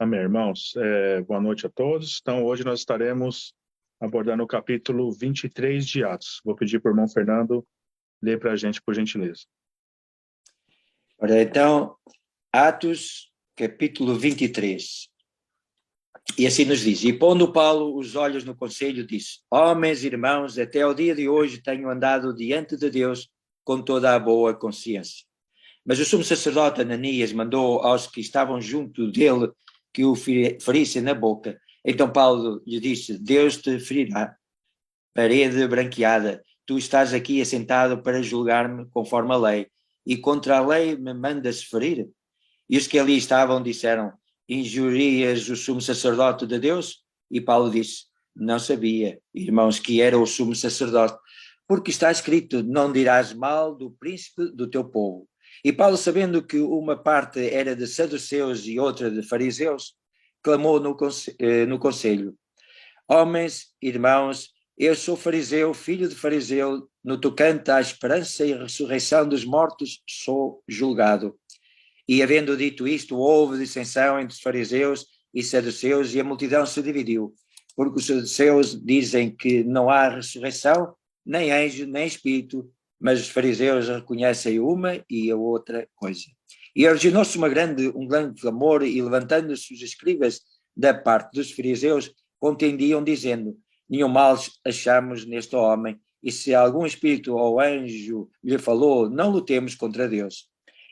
Amém, irmãos. Boa noite a todos. Então, hoje nós estaremos abordando o capítulo 23 de Atos. Vou pedir para o irmão Fernando ler para a gente, por gentileza. Ora, então, Atos, capítulo 23. E assim nos diz: E pondo Paulo os olhos no conselho, disse: Homens e irmãos, até ao dia de hoje tenho andado diante de Deus com toda a boa consciência. Mas o sumo sacerdote Ananias mandou aos que estavam junto dele que o ferissem na boca. Então Paulo lhe disse: Deus te ferirá, parede branqueada. Tu estás aqui assentado para julgar-me conforme a lei, e contra a lei me mandas ferir? E os que ali estavam disseram: Injurias o sumo sacerdote de Deus? E Paulo disse: Não sabia, irmãos, que era o sumo sacerdote, porque está escrito: Não dirás mal do príncipe do teu povo. E Paulo, sabendo que uma parte era de saduceus e outra de fariseus, clamou no conselho: Homens, irmãos, eu sou fariseu, filho de fariseu, no tocante à esperança e ressurreição dos mortos, sou julgado. E havendo dito isto, houve dissensão entre os fariseus e saduceus, e a multidão se dividiu, porque os saduceus dizem que não há ressurreição, nem anjo, nem espírito, mas os fariseus reconhecem uma e a outra coisa. E originou-se um grande clamor, e levantando-se os escribas da parte dos fariseus, contendiam, dizendo: Nenhum mal achamos neste homem, e se algum espírito ou anjo lhe falou, não lutemos contra Deus.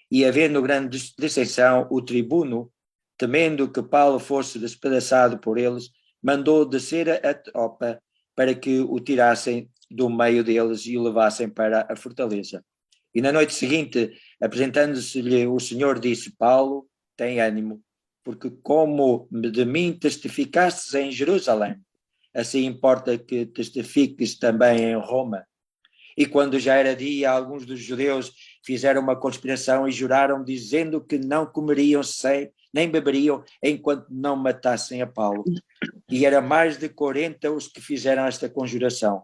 E havendo grande dissensão, o tribuno, temendo que Paulo fosse despedaçado por eles, mandou descer a tropa para que o tirassem do meio deles e o levassem para a fortaleza. E na noite seguinte, apresentando-se-lhe o Senhor, disse: Paulo, tem ânimo, porque como de mim testificastes em Jerusalém, assim importa que testifiques também em Roma. E quando já era dia, alguns dos judeus fizeram uma conspiração e juraram, dizendo que não comeriam nem beberiam enquanto não matassem a Paulo. E era mais de 40 os que fizeram esta conjuração.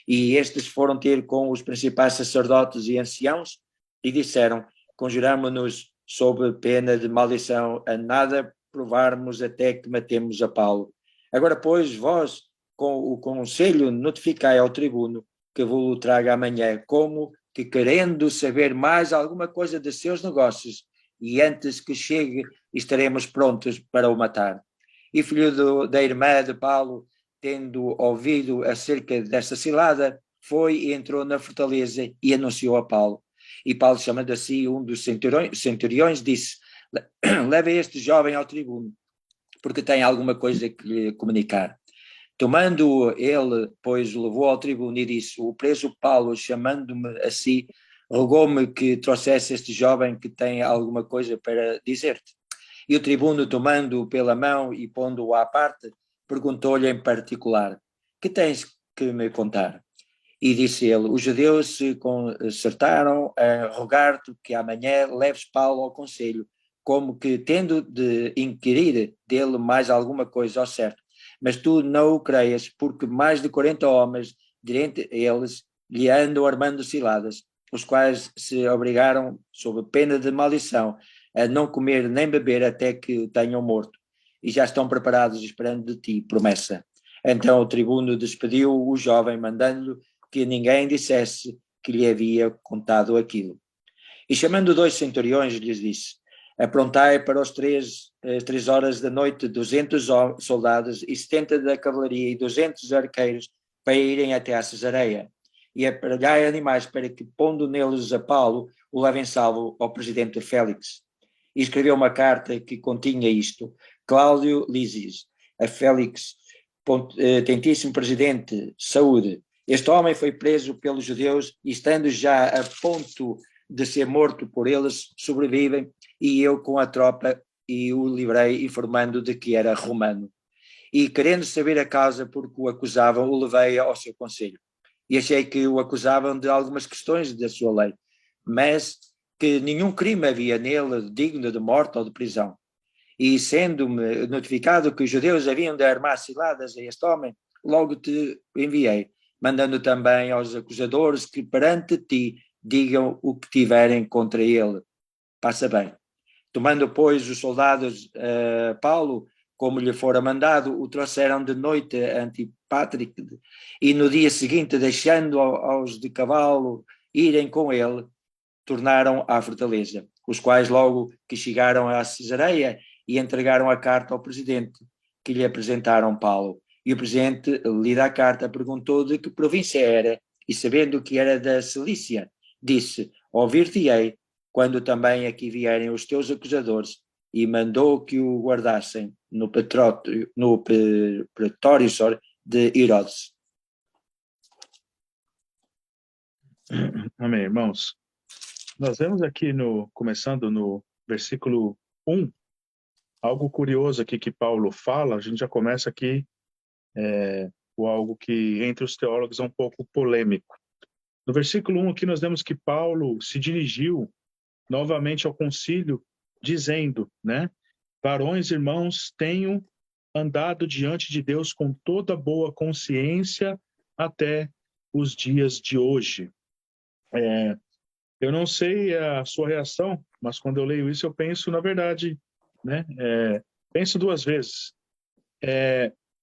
E estes foram ter com os principais sacerdotes e anciãos e disseram: Conjuramo-nos sob pena de maldição a nada provarmos até que matemos a Paulo. Agora, pois, vós, com o conselho, notificai ao tribuno que vos traga amanhã, como que querendo saber mais alguma coisa de seus negócios, e antes que chegue estaremos prontos para o matar. E filho da irmã de Paulo, tendo ouvido acerca desta cilada, foi e entrou na fortaleza e anunciou a Paulo. E Paulo, chamando a si um dos centuriões, disse: Leve este jovem ao tribuno, porque tem alguma coisa que lhe comunicar. Tomando ele, pois, o levou ao tribuno e disse: O preso Paulo, chamando-me a si, rogou-me que trouxesse este jovem que tem alguma coisa para dizer-te. E o tribuno, tomando-o pela mão e pondo-o à parte, perguntou-lhe em particular: Que tens que me contar? E disse ele: Os judeus se concertaram a rogar-te que amanhã leves Paulo ao conselho, como que tendo de inquirir dele mais alguma coisa ao certo. Mas tu não o creias, porque mais de 40 homens, dentre eles, lhe andam armando ciladas, os quais se obrigaram, sob pena de maldição, a não comer nem beber até que o tenham morto, e já estão preparados esperando de ti promessa. Então o tribuno despediu o jovem, mandando-lhe que ninguém dissesse que lhe havia contado aquilo. E chamando 2 centuriões, lhes disse: Aprontai para as 3 horas da noite 200 soldados e 70 da cavalaria e 200 arqueiros para irem até a Cesareia, e aparelhai animais para que, pondo neles a Paulo, o levem salvo ao presidente Félix. E escreveu uma carta que continha isto: Cláudio Lísias, a Félix, tentíssimo presidente, saúde. Este homem foi preso pelos judeus e, estando já a ponto de ser morto por eles, sobrevivem, e eu com a tropa e o livrei, informando de que era romano. E querendo saber a causa por que o acusavam, o levei ao seu conselho. E achei que o acusavam de algumas questões da sua lei, mas que nenhum crime havia nele digno de morte ou de prisão. E sendo-me notificado que os judeus haviam de armar ciladas a este homem, logo te enviei, mandando também aos acusadores que perante ti digam o que tiverem contra ele. Passa bem. Tomando, pois, os soldados Paulo, como lhe fora mandado, o trouxeram de noite a Antipátrico, e no dia seguinte, deixando aos de cavalo irem com ele, tornaram à fortaleza, os quais logo que chegaram a Cesareia e entregaram a carta ao presidente, que lhe apresentaram Paulo. E o presidente, lida a carta, perguntou de que província era, e sabendo que era da Cilícia, disse: ouvir-te-ei quando também aqui vierem os teus acusadores, e mandou que o guardassem no pretório de Herodes. Amém, irmãos. Nós vemos aqui, começando no versículo 1, algo curioso aqui que Paulo fala. A gente já começa aqui com algo que entre os teólogos é um pouco polêmico. No versículo 1 aqui nós vemos que Paulo se dirigiu novamente ao concílio, dizendo, né? Varões, irmãos, tenho andado diante de Deus com toda boa consciência até os dias de hoje. Eu não sei a sua reação, mas quando eu leio isso eu penso, na verdade, né? Penso duas vezes.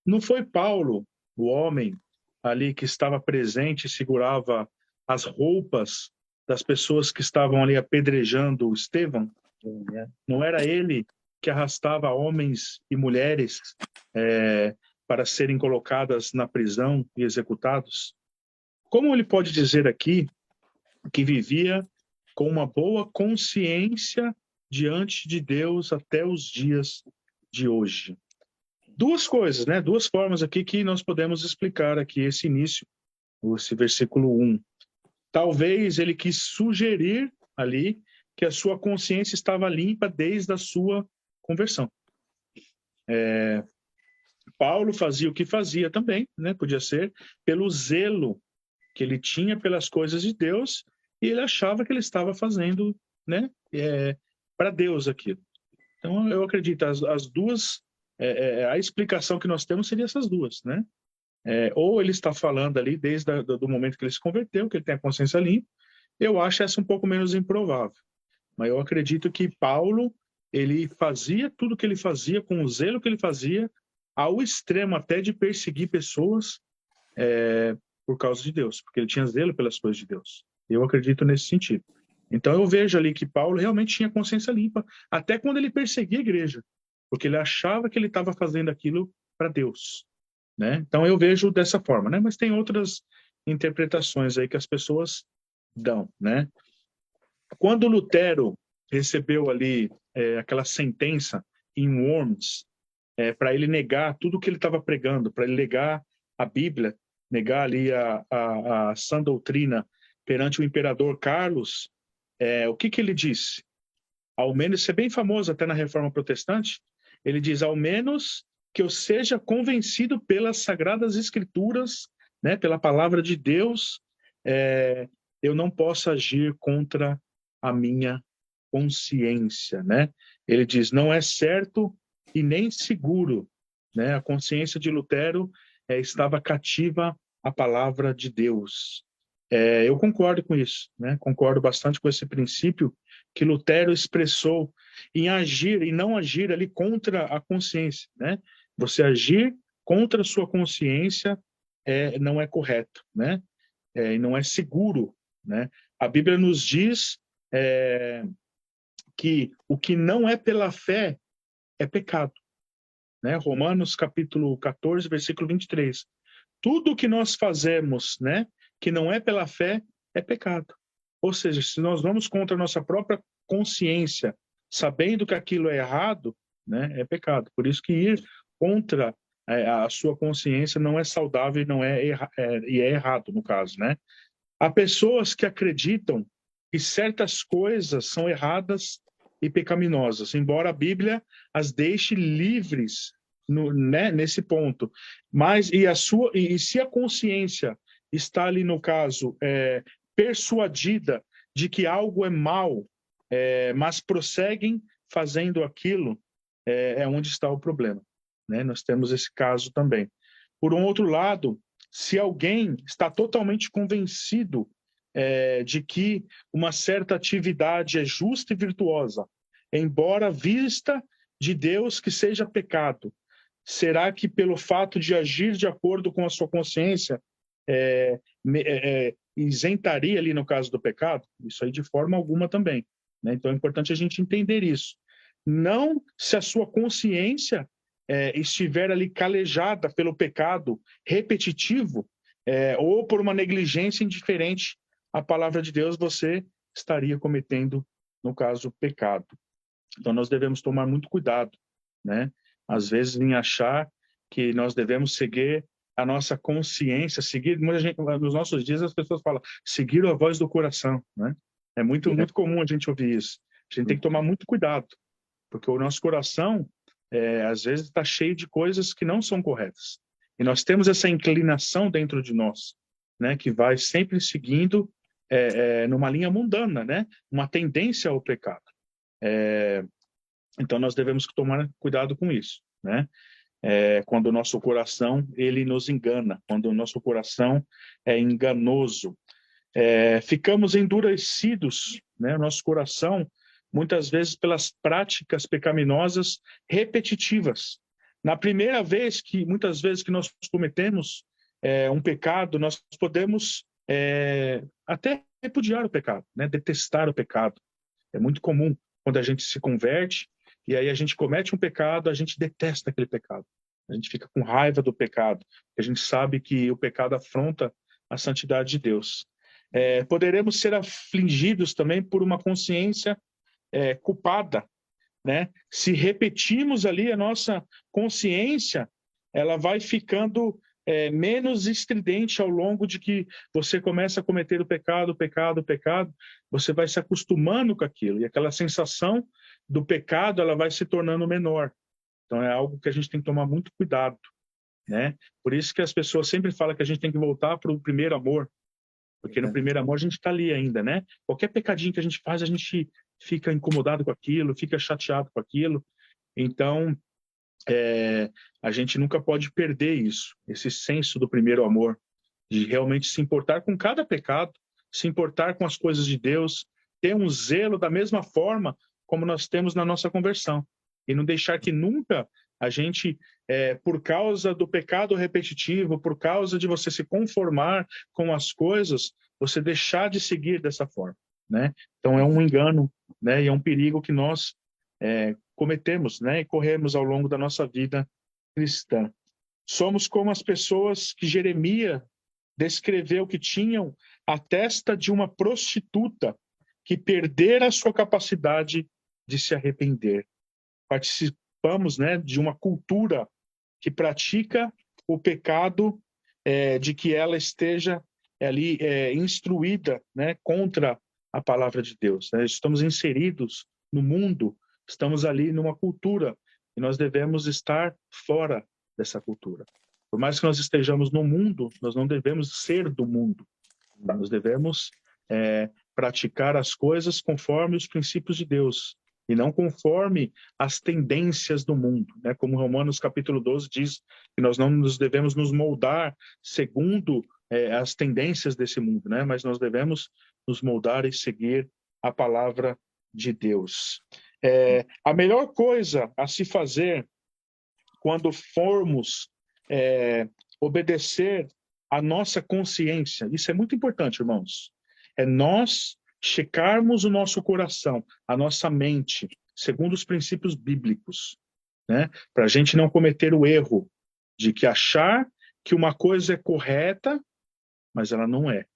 Não foi Paulo, o homem ali que estava presente e segurava as roupas das pessoas que estavam ali apedrejando Estevão? Não era ele que arrastava homens e mulheres para serem colocadas na prisão e executados? Como ele pode dizer aqui que vivia com uma boa consciência diante de Deus até os dias de hoje? Duas coisas, né? Duas formas aqui que nós podemos explicar aqui esse início, esse versículo 1. Talvez ele quis sugerir ali que a sua consciência estava limpa desde a sua conversão. Paulo fazia o que fazia também, né? Podia ser pelo zelo que ele tinha pelas coisas de Deus, e ele achava que ele estava fazendo, né? Para Deus aquilo. Então eu acredito as duas, a explicação que nós temos seria essas duas, né? Ou ele está falando ali desde do momento que ele se converteu, que ele tem a consciência limpa. Eu acho essa um pouco menos improvável. Mas eu acredito que Paulo, ele fazia tudo o que ele fazia, com o zelo que ele fazia, ao extremo até de perseguir pessoas por causa de Deus, porque ele tinha zelo pelas coisas de Deus. Eu acredito nesse sentido. Então eu vejo ali que Paulo realmente tinha consciência limpa, até quando ele perseguia a igreja, porque ele achava que ele estava fazendo aquilo para Deus, né? Então eu vejo dessa forma, né? Mas tem outras interpretações aí que as pessoas dão, né? Quando Lutero recebeu ali aquela sentença em Worms, para ele negar tudo que ele estava pregando, para ele negar a Bíblia, negar ali a sã doutrina perante o imperador Carlos, o que ele disse? Ao menos, isso é bem famoso até na Reforma Protestante, ele diz: ao menos que eu seja convencido pelas Sagradas Escrituras, né, pela palavra de Deus, eu não posso agir contra a minha consciência, né? Ele diz: não é certo e nem seguro, né? A consciência de Lutero estava cativa à palavra de Deus. Eu concordo com isso, né? Concordo bastante com esse princípio que Lutero expressou em agir e não agir ali contra a consciência, né? Você agir contra a sua consciência não é correto, né? E não é seguro, né? A Bíblia nos diz que o que não é pela fé é pecado, né? Romanos capítulo 14, versículo 23. Tudo o que nós fazemos, né, que não é pela fé, é pecado. Ou seja, se nós vamos contra a nossa própria consciência, sabendo que aquilo é errado, né, é pecado. Por isso que ir contra a sua consciência não é saudável e não e é errado, no caso, né? Há pessoas que acreditam que certas coisas são erradas e pecaminosas, embora a Bíblia as deixe livres nesse ponto. Mas e se a consciência está ali, no caso, persuadida de que algo é mal, mas prosseguem fazendo aquilo, é onde está o problema, né? Nós temos esse caso também. Por um outro lado, se alguém está totalmente convencido de que uma certa atividade é justa e virtuosa, embora vista de Deus que seja pecado? Será que pelo fato de agir de acordo com a sua consciência, isentaria ali no caso do pecado? Isso aí de forma alguma também, né? Então é importante a gente entender isso. Não se a sua consciência estiver ali calejada pelo pecado repetitivo, ou por uma negligência indiferente à palavra de Deus, você estaria cometendo, no caso, pecado. Então nós devemos tomar muito cuidado, né? Às vezes em achar que nós devemos seguir a nossa consciência, seguir, muita gente, nos nossos dias as pessoas falam, seguir a voz do coração, né? É muito comum a gente ouvir isso. A gente tem que tomar muito cuidado, porque o nosso coração, às vezes, está cheio de coisas que não são corretas. E nós temos essa inclinação dentro de nós, né? Que vai sempre seguindo numa linha mundana, né? Uma tendência ao pecado. Então nós devemos tomar cuidado com isso, né? Quando o nosso coração ele nos engana, quando o nosso coração é enganoso, ficamos endurecidos, né? Nosso coração muitas vezes pelas práticas pecaminosas repetitivas. Na primeira vez muitas vezes que nós cometemos um pecado, nós podemos até repudiar o pecado, né? Detestar o pecado. É muito comum quando a gente se converte e aí a gente comete um pecado, a gente detesta aquele pecado. A gente fica com raiva do pecado. A gente sabe que o pecado afronta a santidade de Deus. Poderemos ser afligidos também por uma consciência culpada, né? Se repetimos ali a nossa consciência, ela vai ficando menos estridente ao longo de que você começa a cometer o pecado, você vai se acostumando com aquilo, e aquela sensação do pecado, ela vai se tornando menor. Então é algo que a gente tem que tomar muito cuidado, né? Por isso que as pessoas sempre falam que a gente tem que voltar para o primeiro amor, porque no primeiro amor a gente está ali ainda, né? Qualquer pecadinho que a gente faz, a gente fica incomodado com aquilo, fica chateado com aquilo. Então, a gente nunca pode perder isso, esse senso do primeiro amor, de realmente se importar com cada pecado, se importar com as coisas de Deus, ter um zelo da mesma forma como nós temos na nossa conversão. E não deixar que nunca a gente, por causa do pecado repetitivo, por causa de você se conformar com as coisas, você deixar de seguir dessa forma, né? Então é um engano, né? E é um perigo que nós cometemos, né? E corremos ao longo da nossa vida cristã. Somos como as pessoas que Jeremias descreveu que tinham a testa de uma prostituta que perdera a sua capacidade de se arrepender. Participamos, né, de uma cultura que pratica o pecado, de que ela esteja ali instruída, né, contra a palavra de Deus, né? Estamos inseridos no mundo, estamos ali numa cultura e nós devemos estar fora dessa cultura. Por mais que nós estejamos no mundo, nós não devemos ser do mundo. Nós devemos praticar as coisas conforme os princípios de Deus e não conforme as tendências do mundo, né? Como Romanos capítulo 12 diz, que nós não nos devemos nos moldar segundo as tendências desse mundo, né? Mas nós devemos nos moldar e seguir a palavra de Deus. A melhor coisa a se fazer quando formos obedecer a nossa consciência, isso é muito importante, irmãos, é nós checarmos o nosso coração, a nossa mente, segundo os princípios bíblicos, né? Para a gente não cometer o erro de que achar que uma coisa é correta, mas ela não é.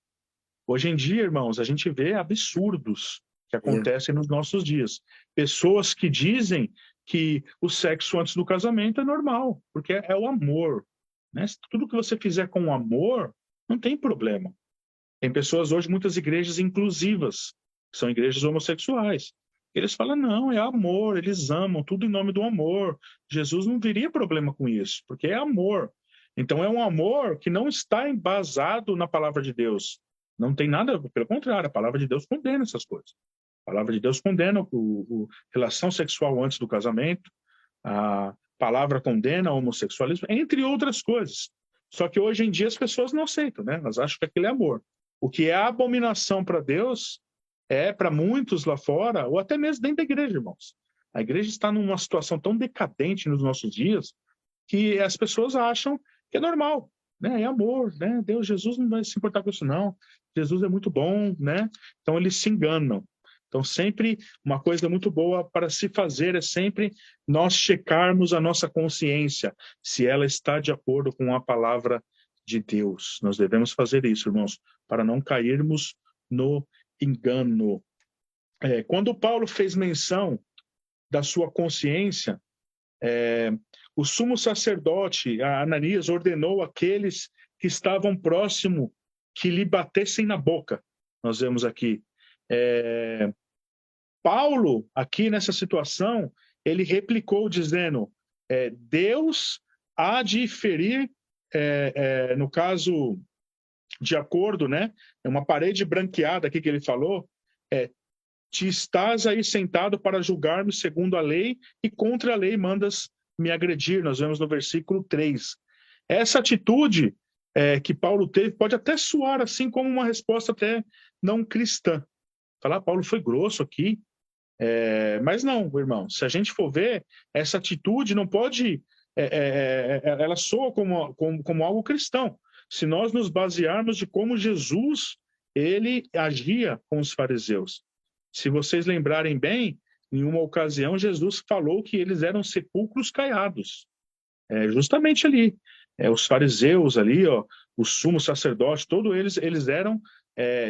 Hoje em dia, irmãos, a gente vê absurdos que acontecem nos nossos dias. Pessoas que dizem que o sexo antes do casamento é normal, porque é o amor, né? Tudo que você fizer com amor, não tem problema. Tem pessoas hoje, muitas igrejas inclusivas, que são igrejas homossexuais. Eles falam, não, é amor, eles amam, tudo em nome do amor. Jesus não teria problema com isso, porque é amor. Então é um amor que não está embasado na palavra de Deus. Não tem nada, pelo contrário, a palavra de Deus condena essas coisas. A palavra de Deus condena a relação sexual antes do casamento, a palavra condena o homossexualismo, entre outras coisas. Só que hoje em dia as pessoas não aceitam, né? Elas acham que aquilo é amor. O que é abominação para Deus para muitos lá fora, ou até mesmo dentro da igreja, irmãos. A igreja está numa situação tão decadente nos nossos dias que as pessoas acham que é normal, né? É amor, né? Deus, Jesus não vai se importar com isso, não. Jesus é muito bom, né? Então eles se enganam. Então sempre uma coisa muito boa para se fazer é sempre nós checarmos a nossa consciência, se ela está de acordo com a palavra de Deus. Nós devemos fazer isso, irmãos, para não cairmos no engano. Quando Paulo fez menção da sua consciência, o sumo sacerdote, Ananias, ordenou àqueles que estavam próximo que lhe batessem na boca. Nós vemos aqui. Paulo, aqui nessa situação, ele replicou dizendo, Deus há de ferir, no caso, de acordo, né? É uma parede branqueada aqui que ele falou, te estás aí sentado para julgar-me segundo a lei e contra a lei mandas me agredir. Nós vemos no versículo 3. Essa atitude que Paulo teve pode até soar assim como uma resposta até não cristã. Falar, Paulo foi grosso aqui, mas não, irmão, se a gente for ver, essa atitude não pode, ela soa como algo cristão. Se nós nos basearmos de como Jesus, ele agia com os fariseus. Se vocês lembrarem bem, em uma ocasião, Jesus falou que eles eram sepulcros caiados. Justamente ali. Os fariseus ali, ó, o sumo sacerdote, todos eles eram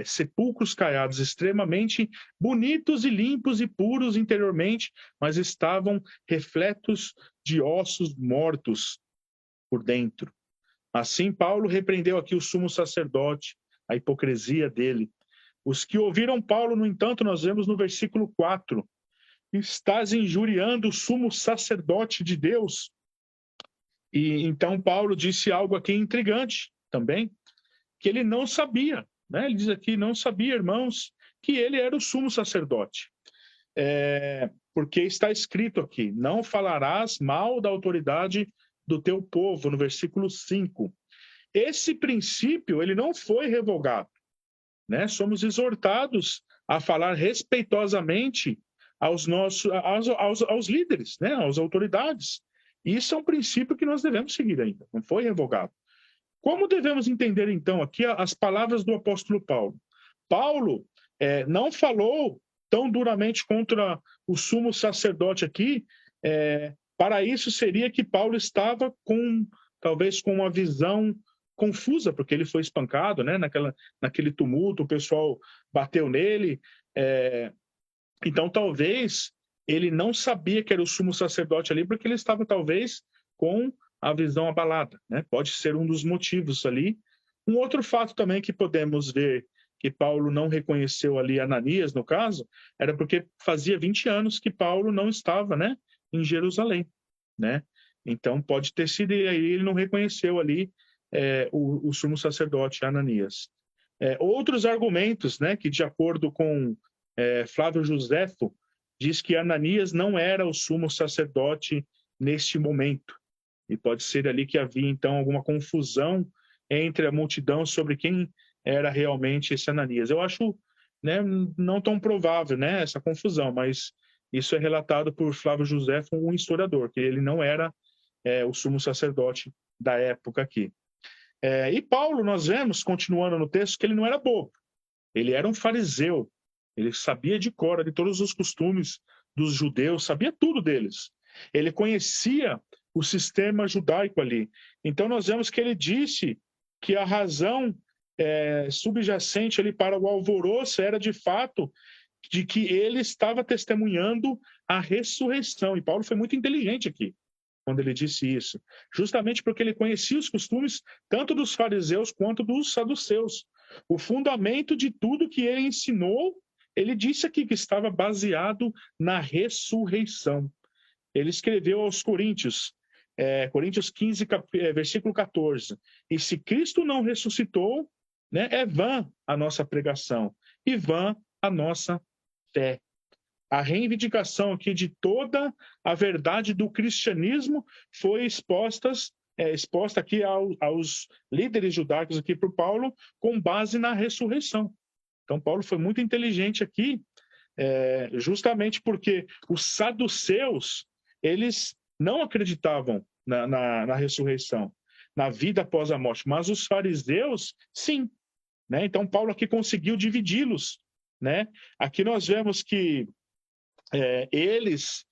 sepulcros caiados, extremamente bonitos e limpos e puros interiormente, mas estavam repletos de ossos mortos por dentro. Assim, Paulo repreendeu aqui o sumo sacerdote, a hipocrisia dele. Os que ouviram Paulo, no entanto, nós vemos no versículo 4, estás injuriando o sumo sacerdote de Deus. E então Paulo disse algo aqui intrigante também, que ele não sabia, né? Ele diz aqui, não sabia, irmãos, que ele era o sumo sacerdote. Porque está escrito aqui, não falarás mal da autoridade do teu povo, no versículo 5. Esse princípio, ele não foi revogado, né? Somos exortados a falar respeitosamente aos líderes, né? Às autoridades. Isso é um princípio que nós devemos seguir ainda, não foi revogado. Como devemos entender, então, aqui as palavras do apóstolo Paulo? Paulo não falou tão duramente contra o sumo sacerdote aqui, para isso seria que Paulo estava talvez com uma visão confusa, porque ele foi espancado, né? Naquele tumulto, o pessoal bateu nele. Então, talvez ele não sabia que era o sumo sacerdote ali, porque ele estava, talvez, com a visão abalada, né? Pode ser um dos motivos ali. Um outro fato também que podemos ver que Paulo não reconheceu ali Ananias, no caso, era porque fazia 20 anos que Paulo não estava, né, em Jerusalém, né? Então, pode ter sido aí, ele não reconheceu ali o sumo sacerdote Ananias. Outros argumentos, né, que de acordo com Flávio Joséfo, diz que Ananias não era o sumo sacerdote neste momento. E pode ser ali que havia, então, alguma confusão entre a multidão sobre quem era realmente esse Ananias. Eu acho, né, não tão provável, né, essa confusão, mas isso é relatado por Flávio Joséfo, um historiador, que ele não era o sumo sacerdote da época aqui. E Paulo, nós vemos, continuando no texto, que ele não era bobo. Ele era um fariseu. Ele sabia de cor de todos os costumes dos judeus, sabia tudo deles. Ele conhecia o sistema judaico ali. Então nós vemos que ele disse que a razão subjacente ali para o alvoroço era de fato de que ele estava testemunhando a ressurreição. E Paulo foi muito inteligente aqui quando ele disse isso, justamente porque ele conhecia os costumes tanto dos fariseus quanto dos saduceus. O fundamento de tudo que ele ensinou, ele disse aqui que estava baseado na ressurreição. Ele escreveu aos Coríntios, Coríntios 15, versículo 14, e se Cristo não ressuscitou, né, é vã a nossa pregação e vã a nossa fé. A reivindicação aqui de toda a verdade do cristianismo foi exposta aqui aos líderes judaicos aqui por Paulo com base na ressurreição. Então, Paulo foi muito inteligente aqui, justamente porque os saduceus, eles não acreditavam na ressurreição, na vida após a morte, mas os fariseus, sim. Né? Então, Paulo aqui conseguiu dividi-los. Né? Aqui nós vemos que eles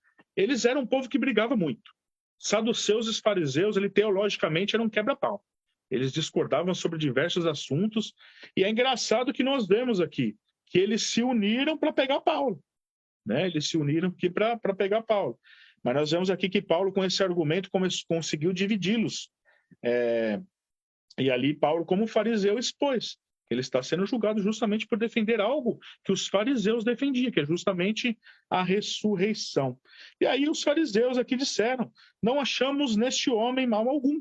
eram um povo que brigava muito. Saduceus e fariseus, teologicamente, eram quebra-pau. Eles discordavam sobre diversos assuntos, e é engraçado que nós vemos aqui que eles se uniram para pegar Paulo. Né? Eles se uniram aqui para pegar Paulo. Mas nós vemos aqui que Paulo, com esse argumento, conseguiu dividi-los. E ali Paulo, como fariseu, expôs. Ele está sendo julgado justamente por defender algo que os fariseus defendiam, que é justamente a ressurreição. E aí os fariseus aqui disseram, não achamos neste homem mal algum.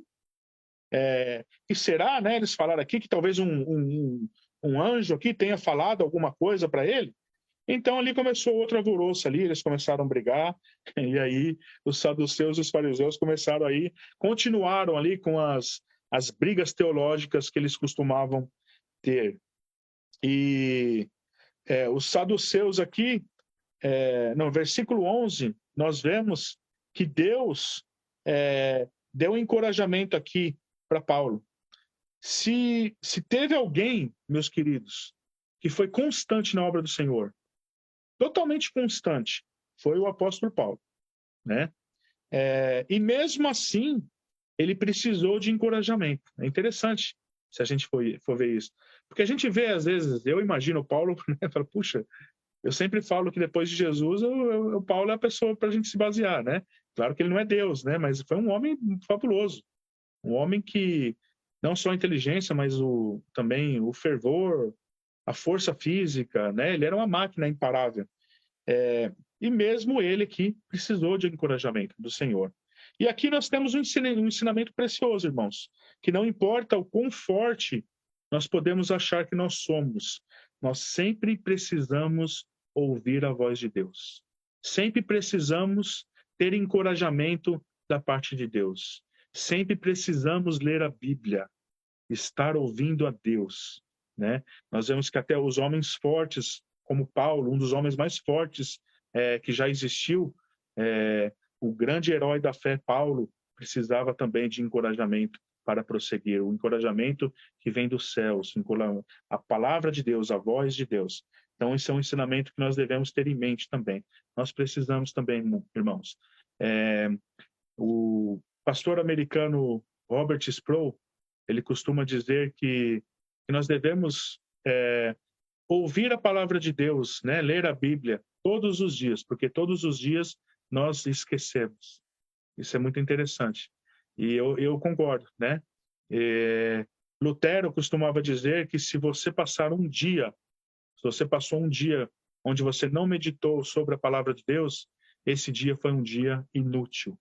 E será, né, eles falaram aqui que talvez um anjo aqui tenha falado alguma coisa para ele? Então ali começou outro alvoroço ali, eles começaram a brigar, e aí os saduceus e os fariseus começaram aí, continuaram ali com as brigas teológicas que eles costumavam ter. E os saduceus aqui, no versículo 11, nós vemos que Deus deu um encorajamento aqui para Paulo. Se teve alguém, meus queridos, que foi constante na obra do Senhor, totalmente constante, foi o apóstolo Paulo, né? E mesmo assim, ele precisou de encorajamento. É interessante se a gente for ver isso. Porque a gente vê, às vezes, eu imagino o Paulo, né, fala, puxa, eu sempre falo que depois de Jesus, o Paulo é a pessoa para a gente se basear, né? Claro que ele não é Deus, né? Mas foi um homem fabuloso. Um homem que, não só a inteligência, mas também o fervor, a força física, né? Ele era uma máquina imparável. E mesmo ele aqui precisou de encorajamento do Senhor. E aqui nós temos um ensinamento precioso, irmãos, que não importa o quão forte nós podemos achar que nós somos, nós sempre precisamos ouvir a voz de Deus. Sempre precisamos ter encorajamento da parte de Deus. Sempre precisamos ler a Bíblia, estar ouvindo a Deus, né? Nós vemos que até os homens fortes, como Paulo, um dos homens mais fortes que já existiu, o grande herói da fé, Paulo, precisava também de encorajamento para prosseguir, o encorajamento que vem dos céus, a palavra de Deus, a voz de Deus. Então, esse é um ensinamento que nós devemos ter em mente também. Nós precisamos também, irmãos. O pastor americano Robert Sproul, ele costuma dizer que nós devemos ouvir a palavra de Deus, né? Ler a Bíblia todos os dias, porque todos os dias nós esquecemos. Isso é muito interessante. E eu concordo, né? Lutero costumava dizer que se você passou um dia onde você não meditou sobre a palavra de Deus, esse dia foi um dia inútil.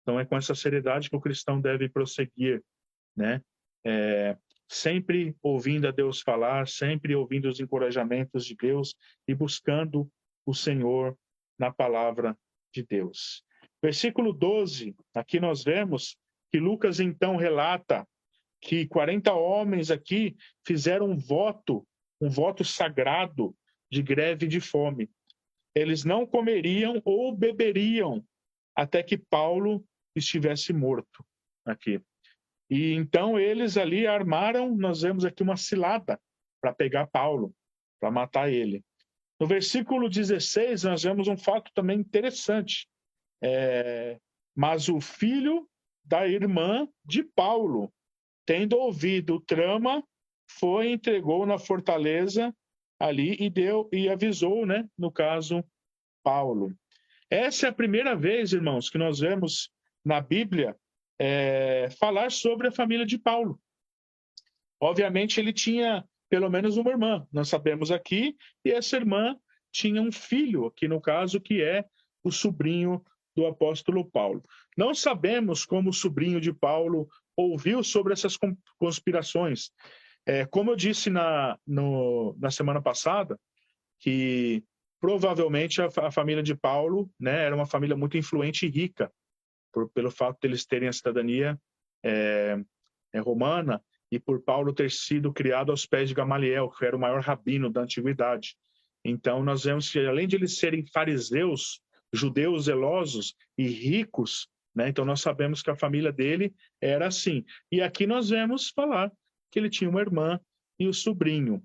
Então é com essa seriedade que o cristão deve prosseguir, né? Sempre ouvindo a Deus falar, sempre ouvindo os encorajamentos de Deus e buscando o Senhor na palavra de Deus. Versículo 12, aqui nós vemos que Lucas então relata que 40 homens aqui fizeram um voto sagrado de greve de fome. Eles não comeriam ou beberiam até que Paulo estivesse morto aqui. E então eles ali armaram, nós vemos aqui uma cilada para pegar Paulo, para matar ele. No versículo 16, nós vemos um fato também interessante. Mas o filho da irmã de Paulo, tendo ouvido o trama, foi e entregou na fortaleza ali e avisou, né, no caso, Paulo. Essa é a primeira vez, irmãos, que nós vemos na Bíblia falar sobre a família de Paulo. Obviamente, ele tinha pelo menos uma irmã, nós sabemos aqui, e essa irmã tinha um filho, aqui no caso, que é o sobrinho do apóstolo Paulo. Não sabemos como o sobrinho de Paulo ouviu sobre essas conspirações. Como eu disse na semana passada, que provavelmente a família de Paulo, né, era uma família muito influente e rica, pelo fato de eles terem a cidadania romana, e por Paulo ter sido criado aos pés de Gamaliel, que era o maior rabino da antiguidade. Então, nós vemos que, além de eles serem fariseus, judeus zelosos e ricos, né? Então, nós sabemos que a família dele era assim. E aqui nós vemos falar que ele tinha uma irmã e o sobrinho.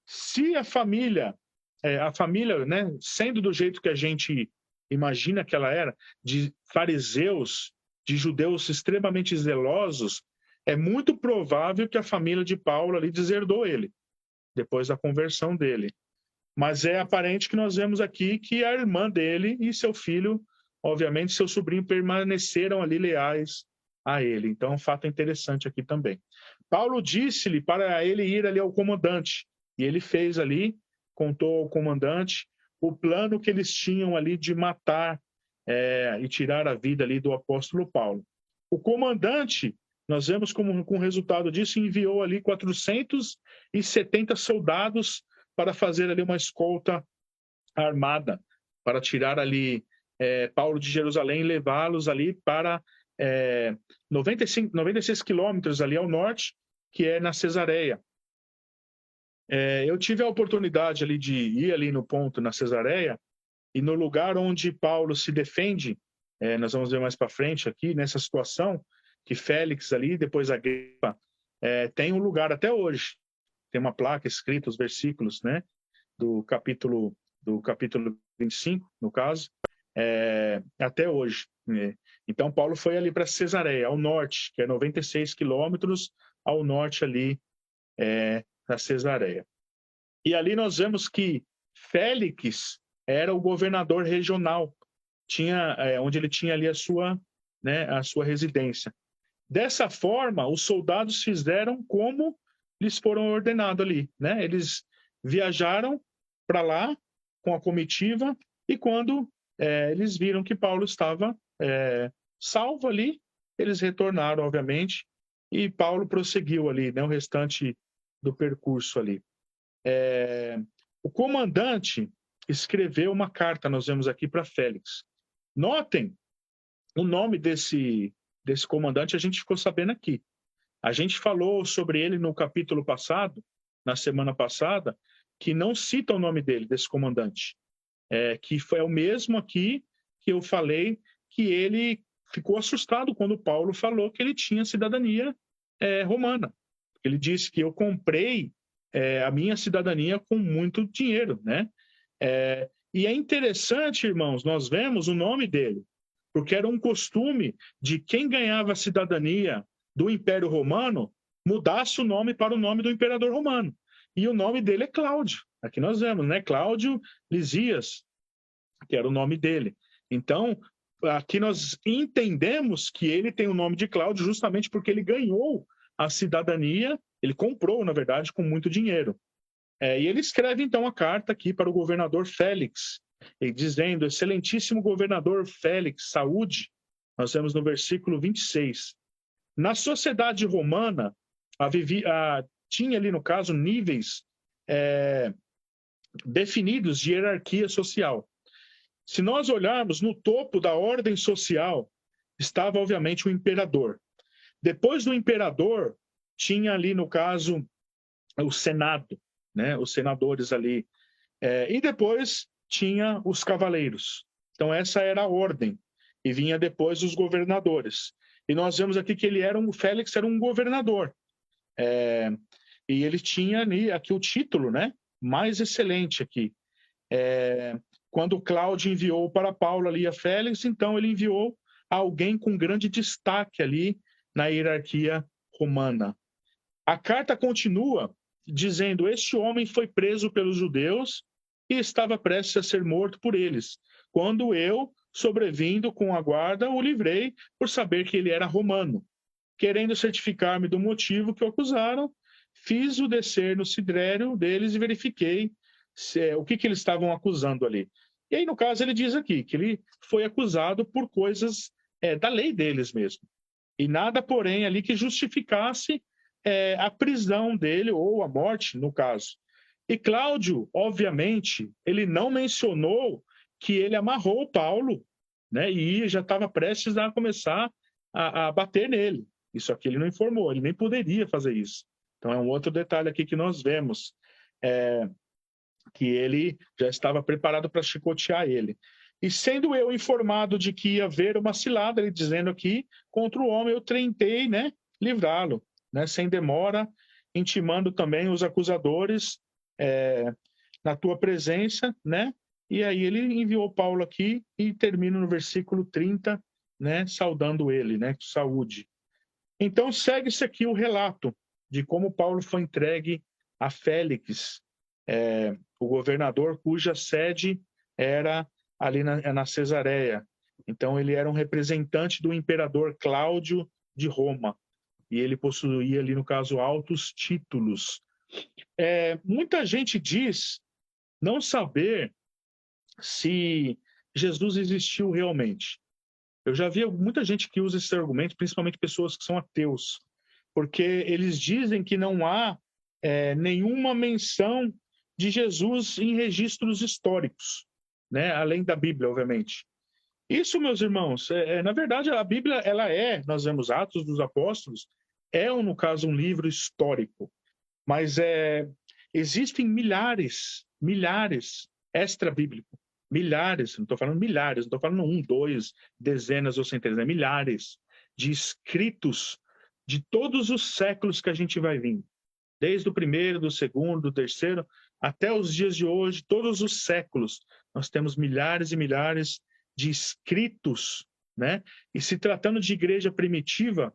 Se a família, né, sendo do jeito que a gente imagina que ela era, de fariseus, de judeus extremamente zelosos, é muito provável que a família de Paulo ali deserdou ele, depois da conversão dele. Mas é aparente que nós vemos aqui que a irmã dele e seu filho, obviamente, seu sobrinho, permaneceram ali leais a ele. Então, é um fato interessante aqui também. Paulo disse-lhe para ele ir ali ao comandante, e ele fez ali, contou ao comandante o plano que eles tinham ali de matar e tirar a vida ali do apóstolo Paulo. O comandante, nós vemos como resultado disso, enviou ali 470 soldados para fazer ali uma escolta armada, para tirar ali Paulo de Jerusalém e levá-los ali para 96 quilômetros ali ao norte, que é na Cesareia. Eu tive a oportunidade ali de ir ali no ponto, na Cesareia, e no lugar onde Paulo se defende, nós vamos ver mais para frente aqui, nessa situação, que Félix ali, depois Agripa, tem um lugar até hoje, tem uma placa escrita, os versículos, né, do capítulo 25, no caso, até hoje. Né? Então, Paulo foi ali para Cesareia, ao norte, que é 96 quilômetros ao norte ali da Cesareia. E ali nós vemos que Félix era o governador regional, onde ele tinha ali a sua residência. Dessa forma, os soldados fizeram como lhes foram ordenados ali, né? Eles viajaram para lá com a comitiva e quando eles viram que Paulo estava salvo ali, eles retornaram, obviamente, e Paulo prosseguiu ali, né, o restante do percurso ali. O comandante escreveu uma carta, nós vemos aqui, para Félix. Notem o nome desse comandante, a gente ficou sabendo aqui. A gente falou sobre ele no capítulo passado, na semana passada, que não cita o nome dele, desse comandante. Que foi o mesmo aqui que eu falei que ele ficou assustado quando Paulo falou que ele tinha cidadania romana. Ele disse que eu comprei a minha cidadania com muito dinheiro, né? E é interessante, irmãos, nós vemos o nome dele, porque era um costume de quem ganhava a cidadania do Império Romano mudasse o nome para o nome do imperador romano. E o nome dele é Cláudio. Aqui nós vemos, né? Cláudio Lisias, que era o nome dele. Então, aqui nós entendemos que ele tem o nome de Cláudio justamente porque ele ganhou a cidadania, ele comprou, na verdade, com muito dinheiro. E ele escreve, então, a carta aqui para o governador Félix, dizendo, excelentíssimo governador Félix, saúde, nós vemos no versículo 26. Na sociedade romana, tinha ali, no caso, níveis definidos de hierarquia social. Se nós olharmos no topo da ordem social, estava, obviamente, o imperador. Depois do imperador, tinha ali, no caso, o Senado, né? Os senadores ali. E depois tinha os cavaleiros. Então, essa era a ordem. E vinha depois os governadores. E nós vemos aqui que o Félix era um governador. E ele tinha ali, aqui o título, né? Mais excelente aqui. Quando Cláudio enviou para Paulo ali a Félix, então ele enviou alguém com grande destaque ali na hierarquia romana. A carta continua dizendo: este homem foi preso pelos judeus e estava prestes a ser morto por eles, quando eu, sobrevindo com a guarda, o livrei por saber que ele era romano. Querendo certificar-me do motivo que o acusaram, fiz-o descer no sidrério deles e verifiquei o que eles estavam acusando ali. E aí, no caso, ele diz aqui que ele foi acusado por coisas da lei deles mesmo. E nada, porém, ali que justificasse a prisão dele ou a morte, no caso. E Cláudio, obviamente, ele não mencionou que ele amarrou Paulo, né, e já estava prestes a começar a bater nele. Isso aqui ele não informou, ele nem poderia fazer isso. Então é um outro detalhe aqui que nós vemos, que ele já estava preparado para chicotear ele. E sendo eu informado de que ia haver uma cilada, ele dizendo aqui, contra o homem eu tentei, né, livrá-lo, né, sem demora, intimando também os acusadores na tua presença, né, e aí ele enviou Paulo aqui e termina no versículo 30, né, saudando ele, né, saúde. Então segue-se aqui o relato de como Paulo foi entregue a Félix, o governador cuja sede era ali na Cesareia. Então ele era um representante do imperador Cláudio de Roma, e ele possuía ali, no caso, altos títulos. Muita gente diz não saber se Jesus existiu realmente. Eu já vi muita gente que usa esse argumento, principalmente pessoas que são ateus, porque eles dizem que não há nenhuma menção de Jesus em registros históricos, né? Além da Bíblia, obviamente. Isso, meus irmãos, na verdade, a Bíblia, nós vemos Atos dos Apóstolos, no caso, um livro histórico, mas existem milhares extra-bíblico, milhares, não estou falando milhares, não estou falando 1, 2, dezenas ou centenas, milhares de escritos de todos os séculos que a gente vai vir, desde o primeiro, do segundo, do terceiro, até os dias de hoje, todos os séculos, nós temos milhares e milhares de escritos, né? E se tratando de igreja primitiva,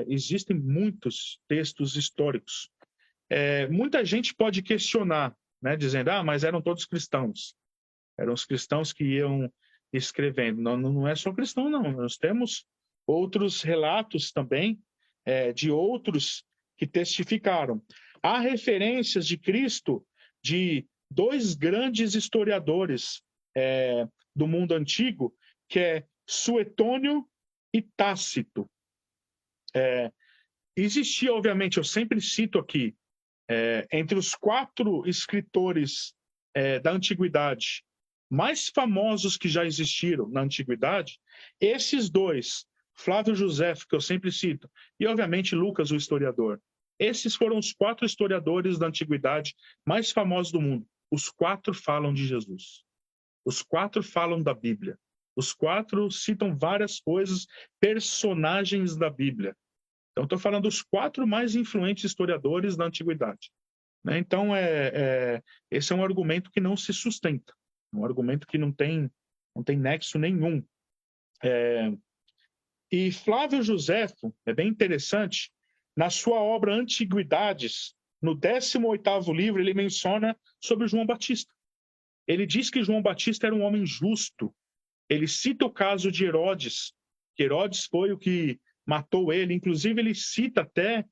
existem muitos textos históricos. Muita gente pode questionar, né, dizendo, mas eram todos cristãos. Eram os cristãos que iam escrevendo. Não é só cristão, não. Nós temos outros relatos também de outros que testificaram. Há referências de Cristo de 2 grandes historiadores do mundo antigo, que é Suetônio e Tácito. Existia, obviamente, eu sempre cito aqui, entre os 4 escritores da antiguidade mais famosos que já existiram na antiguidade, esses 2, Flávio Josefo, que eu sempre cito, e obviamente Lucas, o historiador, esses foram os 4 historiadores da antiguidade mais famosos do mundo. Os 4 falam de Jesus. Os 4 falam da Bíblia. Os 4 citam várias coisas, personagens da Bíblia. Então, estou falando dos 4 mais influentes historiadores da antiguidade. Né? Então, esse é um argumento que não se sustenta. Um argumento que não tem nexo nenhum. E Flávio Josefo, é bem interessante, na sua obra Antiguidades, no 18º livro, ele menciona sobre João Batista. Ele diz que João Batista era um homem justo. Ele cita o caso de Herodes, que Herodes foi o que matou ele. Inclusive, ele cita até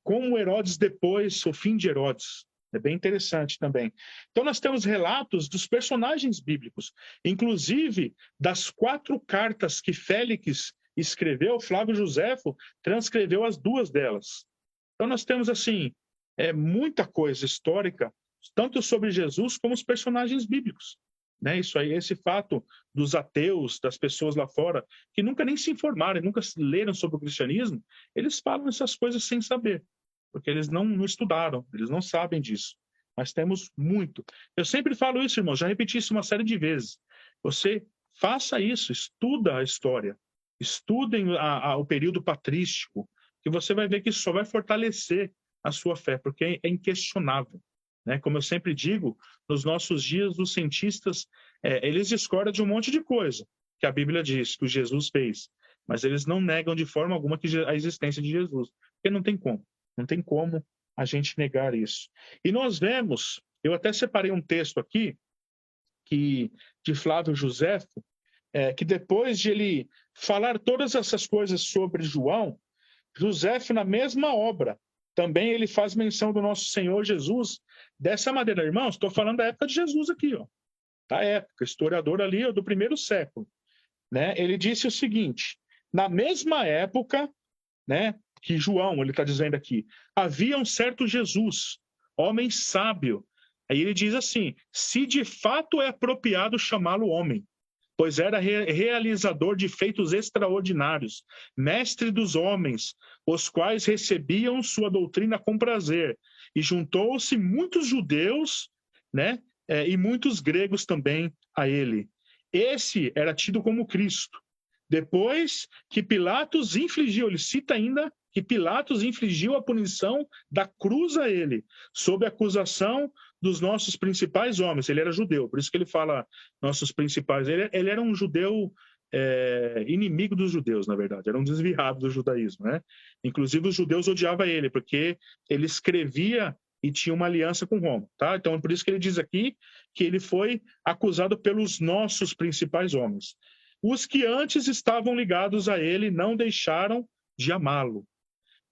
como Herodes depois, o fim de Herodes. É bem interessante também. Então, nós temos relatos dos personagens bíblicos, inclusive das 4 cartas que Félix escreveu, Flávio Josefo transcreveu as 2 delas. Então, nós temos, assim, muita coisa histórica, tanto sobre Jesus como os personagens bíblicos. Né? Isso aí, esse fato dos ateus, das pessoas lá fora, que nunca nem se informaram, nunca leram sobre o cristianismo, eles falam essas coisas sem saber, porque eles não estudaram, eles não sabem disso. Mas temos muito. Eu sempre falo isso, irmão, já repeti isso uma série de vezes. Você faça isso, estuda a história, estudem o período patrístico, que você vai ver que isso só vai fortalecer a sua fé, porque é inquestionável. Né? Como eu sempre digo, nos nossos dias, os cientistas, eles discordam de um monte de coisa que a Bíblia diz, que o Jesus fez, mas eles não negam de forma alguma a existência de Jesus, porque não tem como a gente negar isso. E nós vemos, eu até separei um texto aqui, de Flávio Josefo, que depois de ele falar todas essas coisas sobre João, Josefo, na mesma obra, também ele faz menção do nosso Senhor Jesus dessa maneira. Irmãos, estou falando da época de Jesus aqui, da época, historiador ali do 1º século. Né? Ele disse o seguinte, na mesma época, né, que João, ele está dizendo aqui, havia um certo Jesus, homem sábio. Aí ele diz assim, se de fato é apropriado chamá-lo homem. pois era realizador de feitos extraordinários, mestre dos homens, os quais recebiam sua doutrina com prazer. E juntou-se muitos judeus, né, e muitos gregos também a ele. Esse era tido como Cristo. Depois que Pilatos infligiu, ele cita ainda que Pilatos infligiu a punição da cruz a ele, sob a acusação dos nossos principais homens. Ele era judeu, por isso que ele fala nossos principais. Ele era um judeu inimigo dos judeus, na verdade. Era um desviado do judaísmo, né? Inclusive os judeus odiavam ele, porque ele escrevia e tinha uma aliança com Roma, tá? Então, por isso que ele diz aqui que ele foi acusado pelos nossos principais homens. Os que antes estavam ligados a ele não deixaram de amá-lo,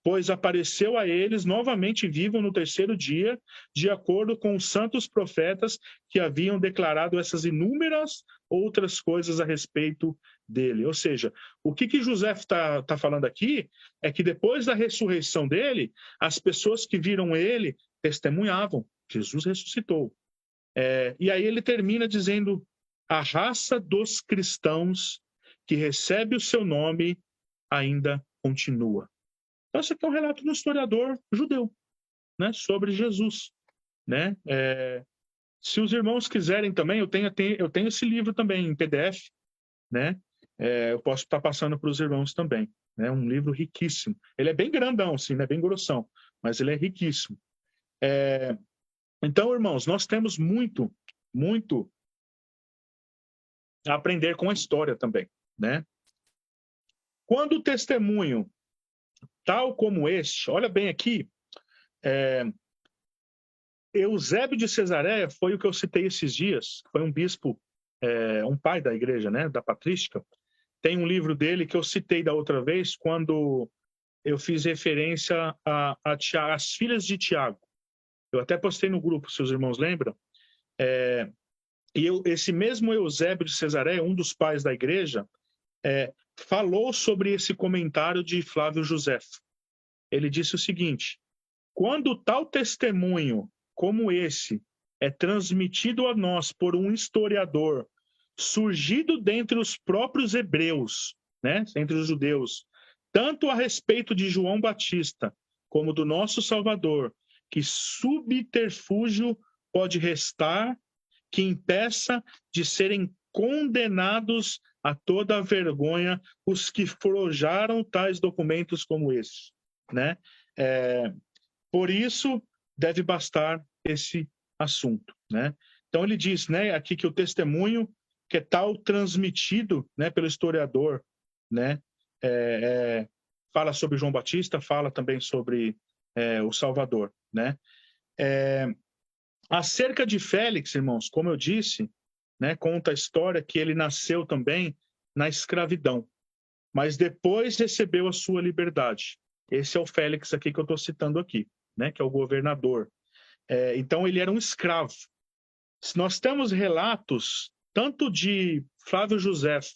pois apareceu a eles novamente vivo no terceiro dia, de acordo com os santos profetas que haviam declarado essas inúmeras outras coisas a respeito dele. Ou seja, o que José está falando aqui é que depois da ressurreição dele, as pessoas que viram ele testemunhavam, Jesus ressuscitou. E aí ele termina dizendo, a raça dos cristãos que recebe o seu nome ainda continua. Então, esse aqui é um relato de um historiador judeu, né, sobre Jesus, né? Se os irmãos quiserem também, eu tenho esse livro também em PDF, né? Eu posso estar passando para os irmãos também, né? Um livro riquíssimo. Ele é bem grandão, assim, né? Bem grossão, mas ele é riquíssimo. Então, irmãos, nós temos muito, muito a aprender com a história também, né? Quando o testemunho tal como este, olha bem aqui, Eusébio de Cesareia foi o que eu citei esses dias, foi um bispo, um pai da igreja, né, da patrística. Tem um livro dele que eu citei da outra vez, quando eu fiz referência às filhas de Tiago. Eu até postei no grupo, se os irmãos lembram. Esse mesmo Eusébio de Cesareia, um dos pais da igreja, falou sobre esse comentário de Flávio Josefo. Ele disse o seguinte: quando tal testemunho como esse é transmitido a nós por um historiador surgido dentre os próprios hebreus, né, entre os judeus, tanto a respeito de João Batista como do nosso Salvador, que subterfúgio pode restar que impeça de serem condenados a toda a vergonha os que forjaram tais documentos como esse, né? Por isso deve bastar esse assunto, né? Então ele diz, né, aqui que o testemunho que é tal transmitido, né, pelo historiador, né, fala sobre João Batista, fala também sobre o Salvador, né? Acerca de Félix, irmãos, como eu disse, né, conta a história que ele nasceu também na escravidão, mas depois recebeu a sua liberdade. Esse é o Félix aqui que eu estou citando aqui, né, que é o governador. Então ele era um escravo. Nós temos relatos tanto de Flávio Josefo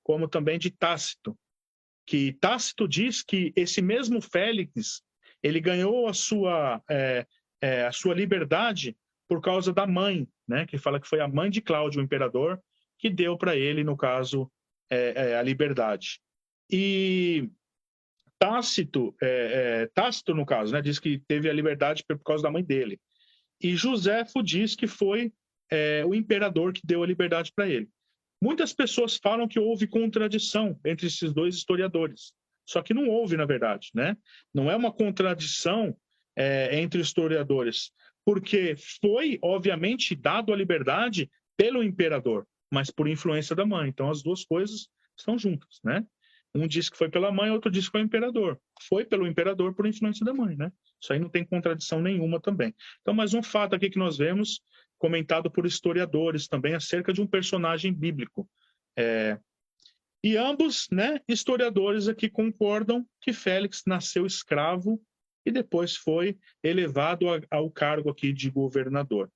como também de Tácito, que Tácito diz que esse mesmo Félix ele ganhou a sua liberdade por causa da mãe, né? Que fala que foi a mãe de Cláudio, o imperador, que deu para ele, no caso, a liberdade. E Tácito, no caso, né, diz que teve a liberdade por causa da mãe dele. E Josefo diz que foi o imperador que deu a liberdade para ele. Muitas pessoas falam que houve contradição entre esses dois historiadores. Só que não houve, na verdade, né? Não é uma contradição entre historiadores, porque foi, obviamente, dado a liberdade pelo imperador, mas por influência da mãe. Então, as duas coisas estão juntas, né? Um diz que foi pela mãe, outro diz que foi o imperador. Foi pelo imperador por influência da mãe, né? Isso aí não tem contradição nenhuma também. Então, mais um fato aqui que nós vemos, comentado por historiadores também, acerca de um personagem bíblico. E ambos, né, historiadores aqui concordam que Félix nasceu escravo e depois foi elevado ao cargo aqui de governador.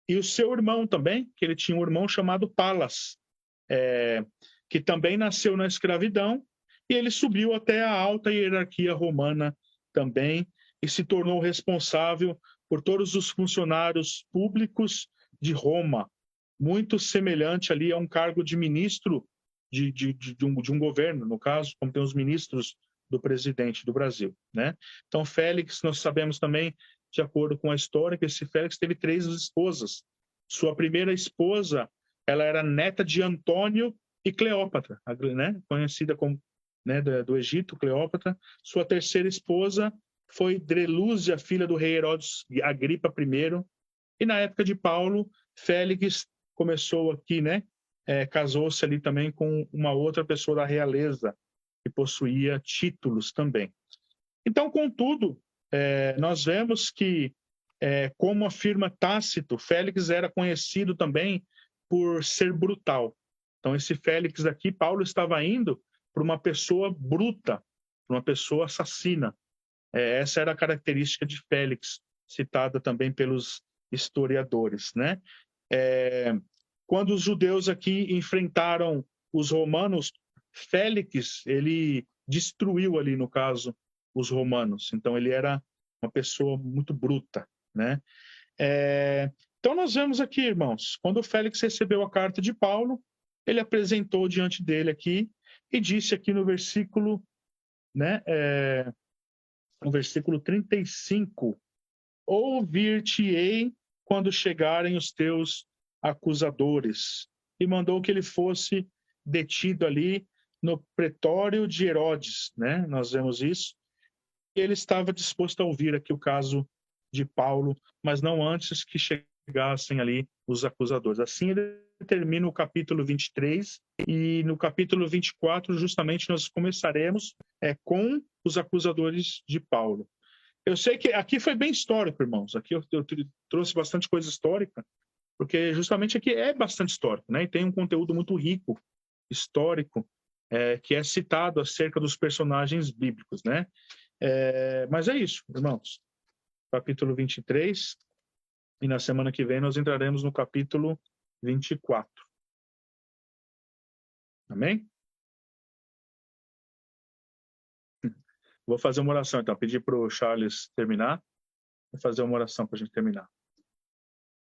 E o seu irmão também, que ele tinha um irmão chamado Palas, que também nasceu na escravidão, e ele subiu até a alta hierarquia romana também, e se tornou responsável por todos os funcionários públicos de Roma. muito semelhante ali a um cargo de ministro de um governo, no caso, como tem os ministros do presidente do Brasil, né? Então, Félix, nós sabemos também, de acordo com a história, que esse Félix teve 3 esposas. Sua primeira esposa, ela era neta de Antônio e Cleópatra, né? Conhecida como, né, do Egito, Cleópatra. Sua terceira esposa foi Drelúzia, filha do rei Herodes Agripa I. E na época de Paulo, Félix começou aqui, né? Casou-se ali também com uma outra pessoa da realeza, que possuía títulos também. Então, contudo, nós vemos que, como afirma Tácito, Félix era conhecido também por ser brutal. Então, esse Félix aqui, Paulo estava indo para uma pessoa bruta, para uma pessoa assassina. Essa era a característica de Félix, citada também pelos historiadores, né? Quando os judeus aqui enfrentaram os romanos, Félix, ele destruiu ali, no caso, os romanos. Então, ele era uma pessoa muito bruta, né? Então, nós vemos aqui, irmãos, quando Félix recebeu a carta de Paulo, ele apresentou diante dele aqui e disse aqui no versículo, né, no versículo 35, ouvir-te-ei quando chegarem os teus acusadores. E mandou que ele fosse detido ali no pretório de Herodes, né? Nós vemos isso. E ele estava disposto a ouvir aqui o caso de Paulo, mas não antes que chegassem ali os acusadores. Assim ele termina o capítulo 23, e no capítulo 24, justamente, nós começaremos com os acusadores de Paulo. Eu sei que aqui foi bem histórico, irmãos. Aqui eu trouxe bastante coisa histórica, porque justamente aqui é bastante histórico, né? E tem um conteúdo muito rico, histórico, que é citado acerca dos personagens bíblicos, né? Mas é isso, irmãos. Capítulo 23, e na semana que vem nós entraremos no capítulo 24. Amém? Vou fazer uma oração, então. Pedir para o Charles terminar. Vou fazer uma oração para a gente terminar.